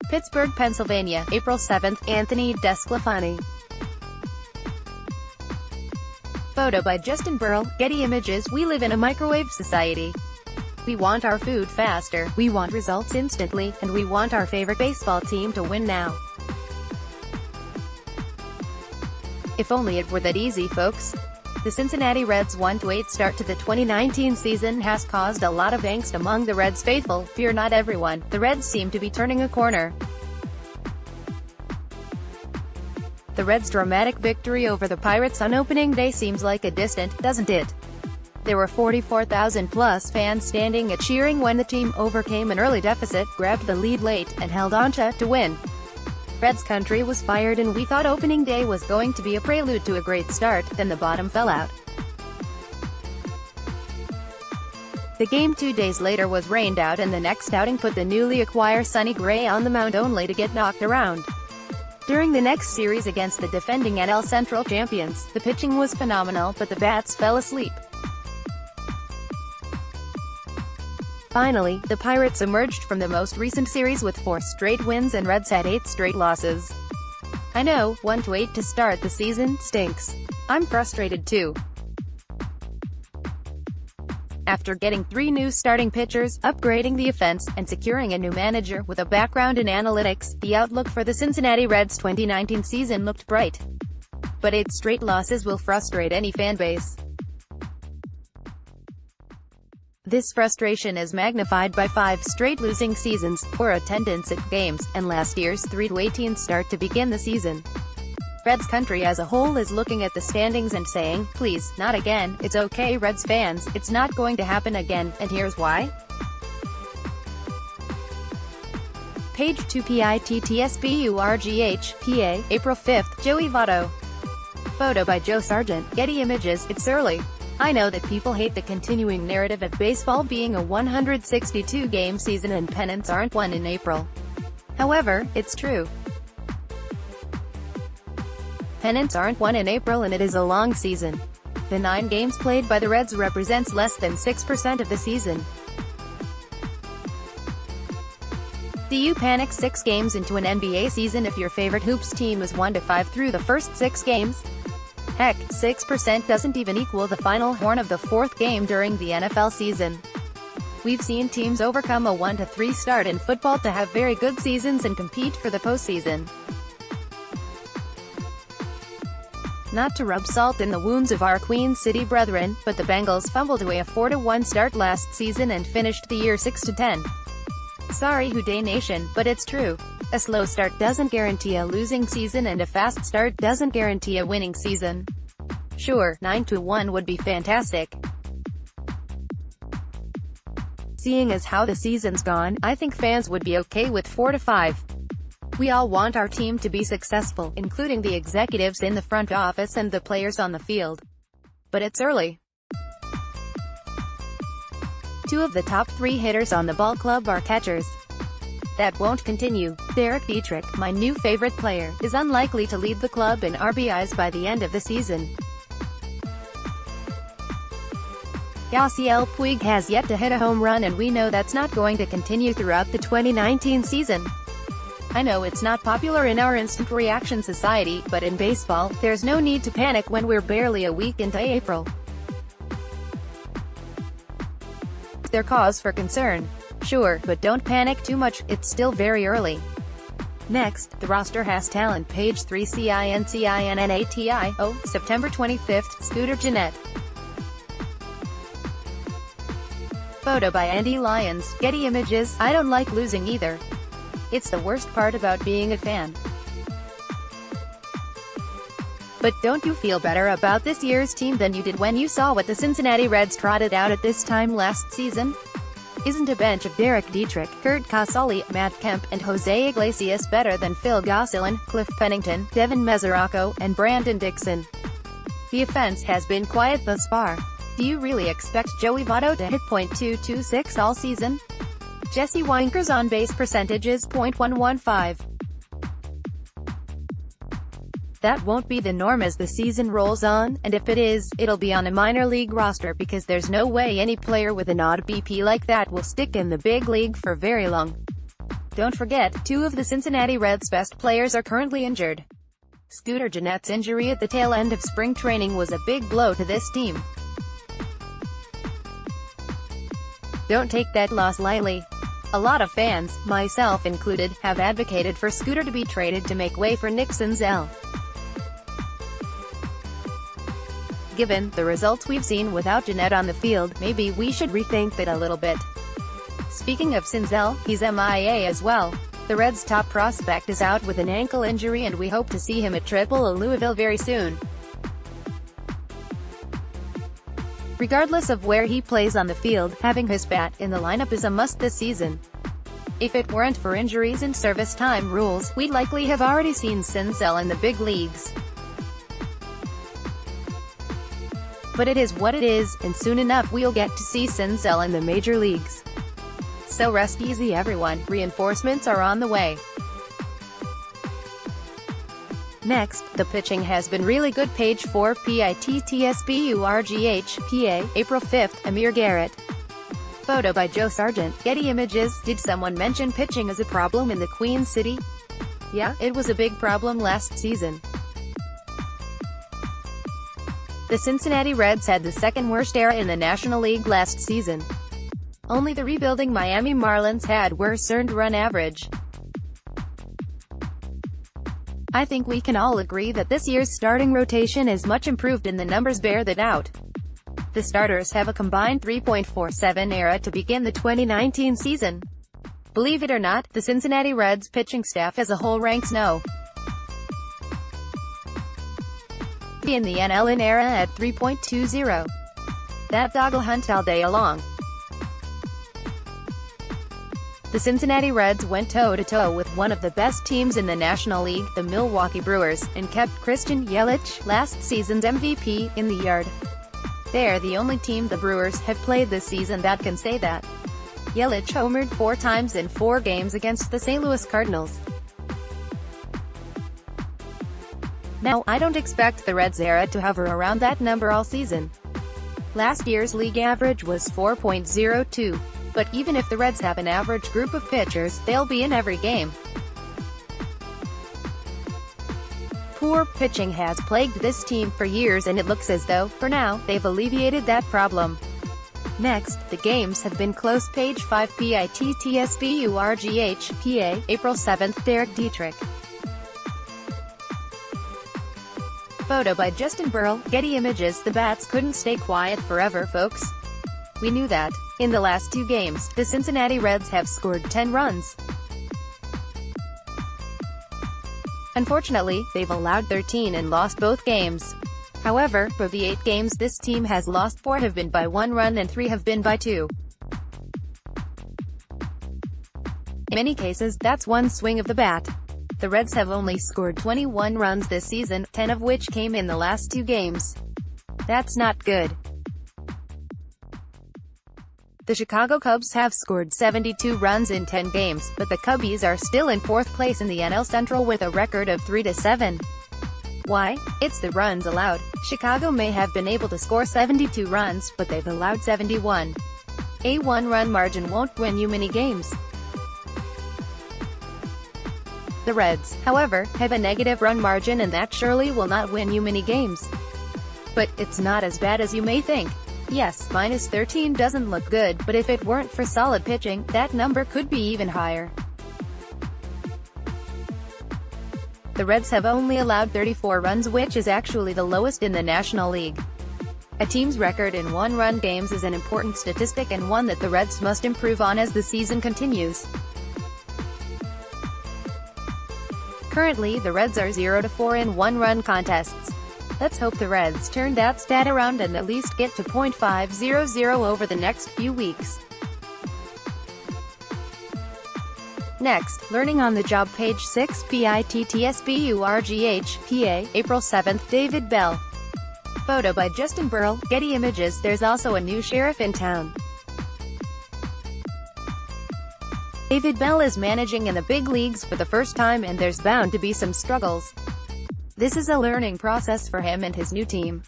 Pittsburgh, Pennsylvania, April 7, Anthony DeSclafani. Photo by Justin Berl, Getty Images. We live in a microwave society. We want our food faster, we want results instantly, and we want our favorite baseball team to win now. If only it were that easy, folks. The Cincinnati Reds' 1-8 start to the 2019 season has caused a lot of angst among the Reds faithful. Fear not, everyone, the Reds seem to be turning a corner. The Reds' dramatic victory over the Pirates on opening day seems like a distant, doesn't it? There were 44,000-plus fans standing and cheering when the team overcame an early deficit, grabbed the lead late, and held on to win. Reds country was fired, and we thought opening day was going to be a prelude to a great start. Then the bottom fell out. The game 2 days later was rained out, and the next outing put the newly acquired Sonny Gray on the mound only to get knocked around. During the next series against the defending NL Central champions, the pitching was phenomenal, but the bats fell asleep. Finally, the Pirates emerged from the most recent series with 4 straight wins, and Reds had 8 straight losses. I know, 1-8 to start the season stinks. I'm frustrated too. After getting 3 new starting pitchers, upgrading the offense, and securing a new manager with a background in analytics, the outlook for the Cincinnati Reds' 2019 season looked bright. But 8 straight losses will frustrate any fanbase. This frustration is magnified by 5 straight losing seasons, poor attendance at games, and last year's 3-18 start to begin the season. Reds country as a whole is looking at the standings and saying, please, not again. It's okay, Reds fans, it's not going to happen again, and here's why. Page 2 PITTSBURGH, PA, April 5, Joey Votto. Photo by Joe Sargent, Getty Images. It's early. I know that people hate the continuing narrative of baseball being a 162-game season and pennants aren't won in April. However, it's true. Pennants aren't won in April, and it is a long season. The 9 games played by the Reds represents less than 6% of the season. Do you panic 6 games into an NBA season if your favorite hoops team is 1-5 through the first 6 games? Heck, 6% doesn't even equal the final horn of the 4th game during the NFL season. We've seen teams overcome a 1-3 start in football to have very good seasons and compete for the postseason. Not to rub salt in the wounds of our Queen City brethren, but the Bengals fumbled away a 4-1 start last season and finished the year 6-10. Sorry Houday Nation, but it's true. A slow start doesn't guarantee a losing season, and a fast start doesn't guarantee a winning season. Sure, 9-1 would be fantastic. Seeing as how the season's gone, I think fans would be okay with 4-5. We all want our team to be successful, including the executives in the front office and the players on the field. But it's early. 2 of the top 3 hitters on the ball club are catchers. That won't continue. Derek Dietrich, my new favorite player, is unlikely to lead the club in RBIs by the end of the season. Yasiel Puig has yet to hit a home run, and we know that's not going to continue throughout the 2019 season. I know it's not popular in our instant reaction society, but in baseball, there's no need to panic when we're barely a week into April. There's cause for concern. Sure, but don't panic too much, it's still very early. Next, the roster has talent. Page 3 CINCINNATIO, September 25th, Scooter Gennett. Photo by Andy Lyons, Getty Images. I don't like losing either. It's the worst part about being a fan. But don't you feel better about this year's team than you did when you saw what the Cincinnati Reds trotted out at this time last season? Isn't a bench of Derek Dietrich, Kurt Casali, Matt Kemp, and Jose Iglesias better than Phil Gosselin, Cliff Pennington, Devin Mesoraco, and Brandon Dixon? The offense has been quiet thus far. Do you really expect Joey Votto to hit .226 all season? Jesse Winker's on-base percentage is .115. That won't be the norm as the season rolls on, and if it is, it'll be on a minor league roster because there's no way any player with an odd BP like that will stick in the big league for very long. Don't forget, two of the Cincinnati Reds' best players are currently injured. Scooter Gennett's injury at the tail end of spring training was a big blow to this team. Don't take that loss lightly. A lot of fans, myself included, have advocated for Scooter to be traded to make way for Nick Senzel. Given the results we've seen without Gennett on the field, maybe we should rethink that a little bit. Speaking of Senzel, he's MIA as well. The Reds' top prospect is out with an ankle injury and we hope to see him at AAA Louisville very soon. Regardless of where he plays on the field, having his bat in the lineup is a must this season. If it weren't for injuries and service time rules, we'd likely have already seen Senzel in the big leagues. But it is what it is, and soon enough we'll get to see Senzel in the major leagues. So rest easy everyone, reinforcements are on the way. Next, the pitching has been really good. Page 4 PITTSBURGH, PA, April 5th, Amir Garrett. Photo by Joe Sargent, Getty Images. Did someone mention pitching as a problem in the Queen City? Yeah, it was a big problem last season. The Cincinnati Reds had the second worst ERA in the National League last season. Only the rebuilding Miami Marlins had worse earned run average. I think we can all agree that this year's starting rotation is much improved and the numbers bear that out. The starters have a combined 3.47 ERA to begin the 2019 season. Believe it or not, the Cincinnati Reds pitching staff as a whole ranks no. In the NL in ERA at 3.20. That dog'll hunt all day long. The Cincinnati Reds went toe-to-toe with one of the best teams in the National League, the Milwaukee Brewers, and kept Christian Yelich, last season's MVP, in the yard. They're the only team the Brewers have played this season that can say that. Yelich homered 4 times in 4 games against the St. Louis Cardinals. Now, I don't expect the Reds' ERA to hover around that number all season. Last year's league average was 4.02. But even if the Reds have an average group of pitchers, they'll be in every game. Poor pitching has plagued this team for years and it looks as though, for now, they've alleviated that problem. Next, the games have been close. Page 5 PITTSBURGH, PA, April 7th, Derek Dietrich. Photo by Justin Berl, Getty Images. The bats couldn't stay quiet forever, folks. We knew that. In the last 2 games, the Cincinnati Reds have scored 10 runs. Unfortunately, they've allowed 13 and lost both games. However, for the 8 games this team has lost, 4 have been by 1 run and 3 have been by 2. In many cases, that's one swing of the bat. The Reds have only scored 21 runs this season, 10 of which came in the last 2 games. That's not good. The Chicago Cubs have scored 72 runs in 10 games, but the Cubbies are still in 4th place in the NL Central with a record of 3-7. Why? It's the runs allowed. Chicago may have been able to score 72 runs, but they've allowed 71. A 1-run margin won't win you many games. The Reds, however, have a negative run margin and that surely will not win you many games. But it's not as bad as you may think. Yes, -13 doesn't look good, but if it weren't for solid pitching, that number could be even higher. The Reds have only allowed 34 runs, which is actually the lowest in the National League. A team's record in 1-run games is an important statistic and one that the Reds must improve on as the season continues. Currently, the Reds are 0-4 in 1-run contests. Let's hope the Reds turn that stat around and at least get to .500 over the next few weeks. Next, learning on the job. Page 6 PITTSBURGH, PA, April 7th, David Bell. Photo by Justin Berl, Getty Images. There's also a new sheriff in town. David Bell is managing in the big leagues for the first time and there's bound to be some struggles. This is a learning process for him and his new team.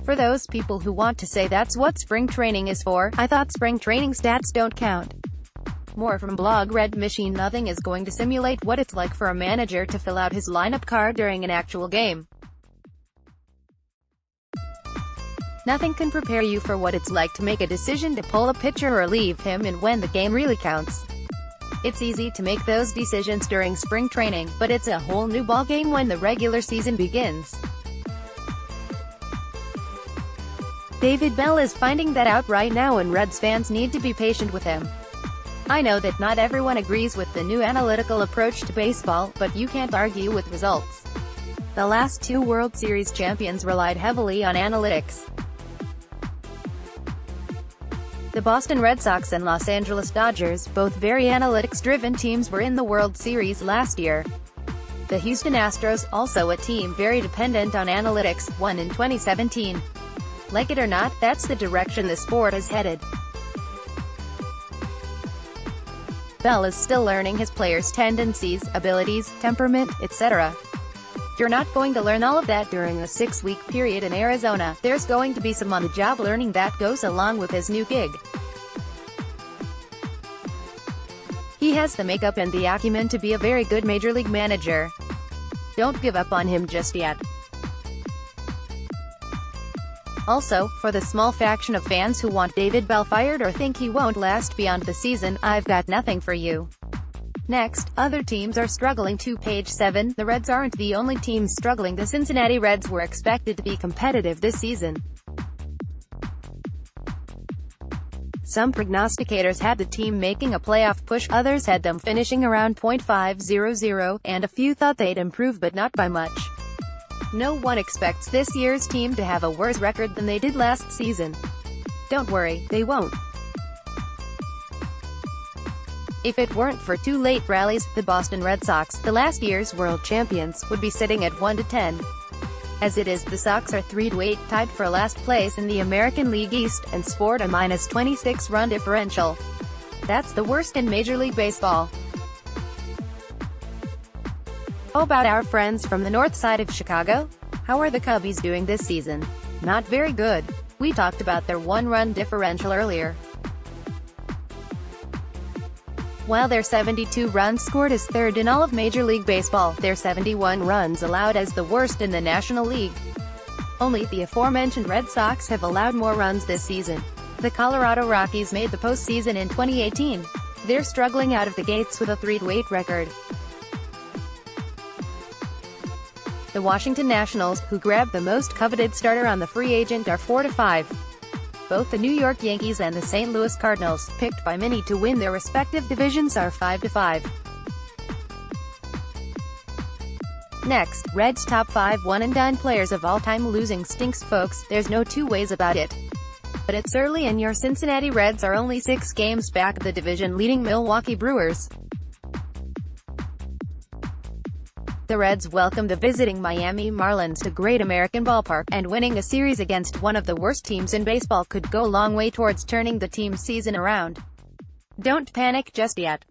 For those people who want to say that's what spring training is for, I thought spring training stats don't count. More from blog Red Machine. Nothing is going to simulate what it's like for a manager to fill out his lineup card during an actual game. Nothing can prepare you for what it's like to make a decision to pull a pitcher or leave him in when the game really counts. It's easy to make those decisions during spring training, but it's a whole new ballgame when the regular season begins. David Bell is finding that out right now, and Reds fans need to be patient with him. I know that not everyone agrees with the new analytical approach to baseball, but you can't argue with results. The last two World Series champions relied heavily on analytics. The Boston Red Sox and Los Angeles Dodgers, both very analytics-driven teams, were in the World Series last year. The Houston Astros, also a team very dependent on analytics, won in 2017. Like it or not, that's the direction the sport is headed. Bell is still learning his players' tendencies, abilities, temperament, etc. You're not going to learn all of that during a 6-week period in Arizona. There's going to be some on-the-job learning that goes along with his new gig. He has the makeup and the acumen to be a very good major league manager. Don't give up on him just yet. Also, for the small faction of fans who want David Bell fired or think he won't last beyond the season, I've got nothing for you. Next, other teams are struggling too. Page 7. The Reds aren't the only teams struggling. The Cincinnati Reds were expected to be competitive this season. Some prognosticators had the team making a playoff push, others had them finishing around .500, and a few thought they'd improve but not by much. No one expects this year's team to have a worse record than they did last season. Don't worry, they won't. If it weren't for two late rallies, the Boston Red Sox, the last year's world champions, would be sitting at 1-10. As it is, the Sox are 3-8, tied for last place in the American League East, and sport a -26 run differential. That's the worst in Major League Baseball. How about our friends from the north side of Chicago? How are the Cubbies doing this season? Not very good. We talked about their one-run differential earlier. While their 72 runs scored is third in all of Major League Baseball, their 71 runs allowed is the worst in the National League. Only the aforementioned Red Sox have allowed more runs this season. The Colorado Rockies made the postseason in 2018. They're struggling out of the gates with a 3-8 record. The Washington Nationals, who grabbed the most coveted starter on the free agent, are 4-5. Both the New York Yankees and the St. Louis Cardinals, picked by many to win their respective divisions, are 5-5. Next, Reds' top 5 one-and-done players of all time. Losing stinks, folks, there's no two ways about it. But it's early and your Cincinnati Reds are only 6 games back of the division-leading Milwaukee Brewers. The Reds welcome the visiting Miami Marlins to Great American Ballpark, and winning a series against one of the worst teams in baseball could go a long way towards turning the team's season around. Don't panic just yet.